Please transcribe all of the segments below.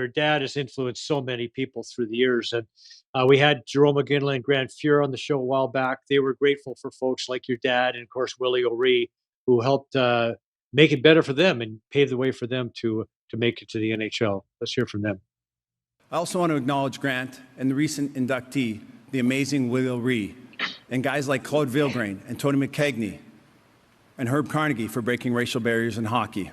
your dad has influenced so many people through the years. And we had Jarome Iginla and Grant Fuhr on the show a while back. They were grateful for folks like your dad and, of course, Willie O'Ree, who helped make it better for them and pave the way for them to make it to the NHL. Let's hear from them. I also want to acknowledge Grant and the recent inductee, the amazing Willie O'Ree, and guys like Code Vilgrain and Tony McKegney and Herb Carnegie for breaking racial barriers in hockey.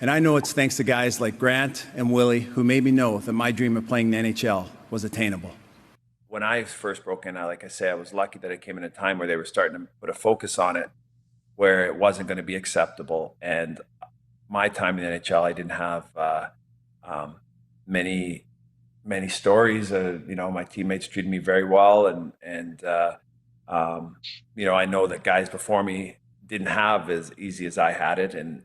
And I know it's thanks to guys like Grant and Willie who made me know that my dream of playing in the NHL was attainable. When I first broke in, like I say, I was lucky that it came in a time where they were starting to put a focus on it, where it wasn't going to be acceptable. And my time in the NHL, I didn't have many stories. My teammates treated me very well, and I know that guys before me didn't have as easy as I had it, and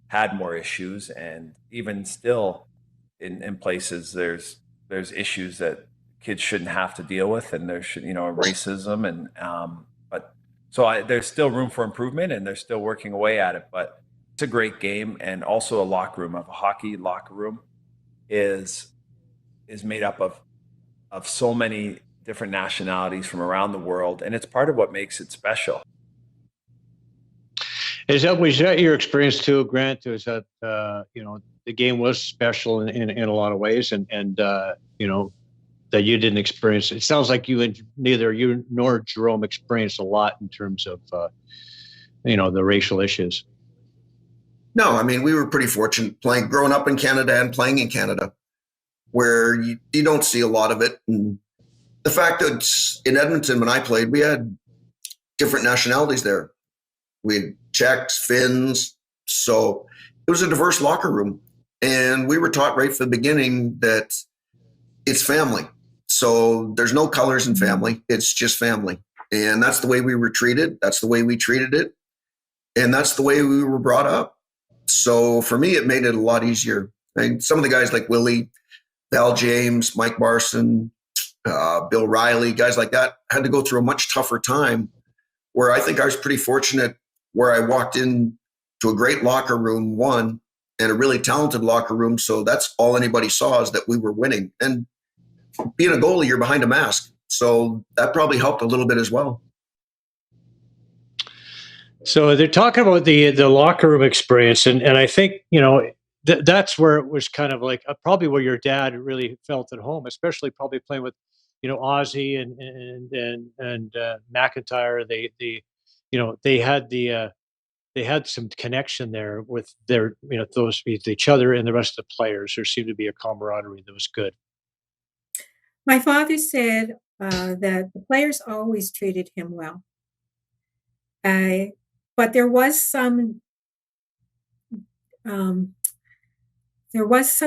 had more issues, and even still, in places there's issues that kids shouldn't have to deal with, and there should racism, and there's still room for improvement, and they're still working away at it. But it's a great game, and also a locker room. A hockey locker room is made up of so many different nationalities from around the world, and it's part of what makes it special. Was that your experience too, Grant? Was that the game was special in a lot of ways, and that you didn't experience? It sounds like neither you nor Jarome experienced a lot in terms of the racial issues. No, I mean, we were pretty fortunate growing up in Canada and playing in Canada, where you don't see a lot of it. And the fact that in Edmonton, when I played, we had different nationalities there. We had Czechs, Finns, so it was a diverse locker room. And we were taught right from the beginning that it's family. So there's no colors in family. It's just family. And that's the way we were treated. That's the way we treated it. And that's the way we were brought up. So for me, it made it a lot easier. And some of the guys like Willie, Val James, Mike Barson, Bill Riley, guys like that had to go through a much tougher time, where I think I was pretty fortunate, where I walked in to a great locker room, and a really talented locker room. So that's all anybody saw, is that we were winning. And being a goalie, you're behind a mask. So that probably helped a little bit as well. So they're talking about the locker room experience. And I think, that's where it was kind of like probably where your dad really felt at home, especially probably playing with, Ozzie and McIntyre. They had some connection there with their, those with each other and the rest of the players. There seemed to be a camaraderie that was good. My father said that the players always treated him well. But there was some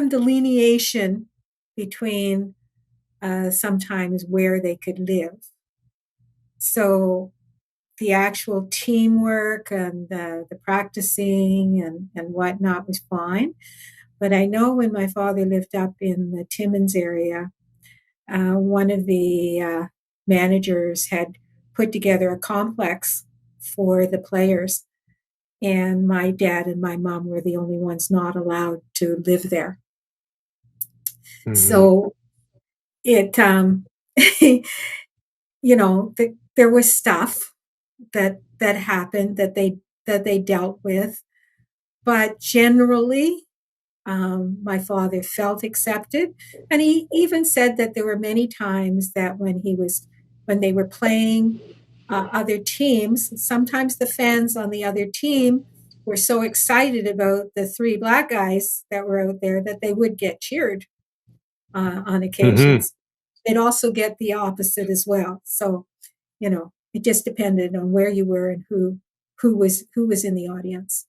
delineation between sometimes where they could live. So the actual teamwork and the practicing and whatnot was fine. But I know when my father lived up in the Timmins area, one of the managers had put together a complex for the players, and my dad and my mom were the only ones not allowed to live there. Mm-hmm. So it, there was stuff that happened that they dealt with, but generally, my father felt accepted, and he even said that there were many times that when they were playing other teams, sometimes the fans on the other team were so excited about the three black guys that were out there that they would get cheered on occasions. Mm-hmm. They'd also get the opposite as well. So, it just depended on where you were and who was in the audience.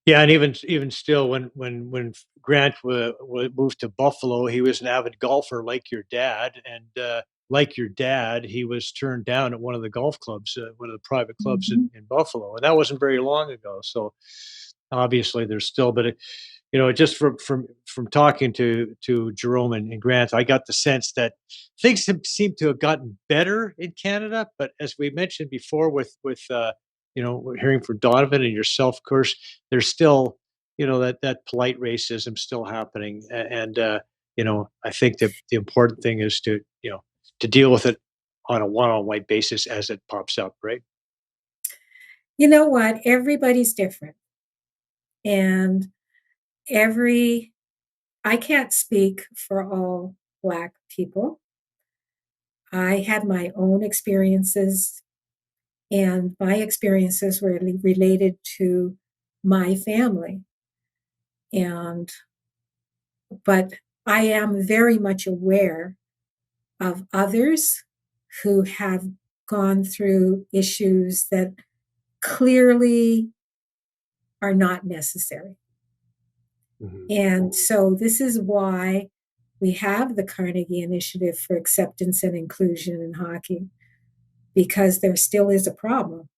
Yeah, and even still, when Grant moved to Buffalo, he was an avid golfer like your dad, and like your dad, he was turned down at one of the golf clubs, one of the private clubs in Buffalo, and that wasn't very long ago. So obviously, there's still, but just from talking to Jarome and Grant, I got the sense that things seem to have gotten better in Canada. But as we mentioned before, with hearing from Donovan and yourself, of course, there's still that polite racism still happening. And I think that the important thing is to deal with it on a one-on-one basis as it pops up, right? You know what? Everybody's different. And I can't speak for all Black people. I had my own experiences, and my experiences were related to my family. But I am very much aware of others who have gone through issues that clearly are not necessary. Mhm. And so this is why we have the Carnegie Initiative for Acceptance and Inclusion in Hockey, because there still is a problem.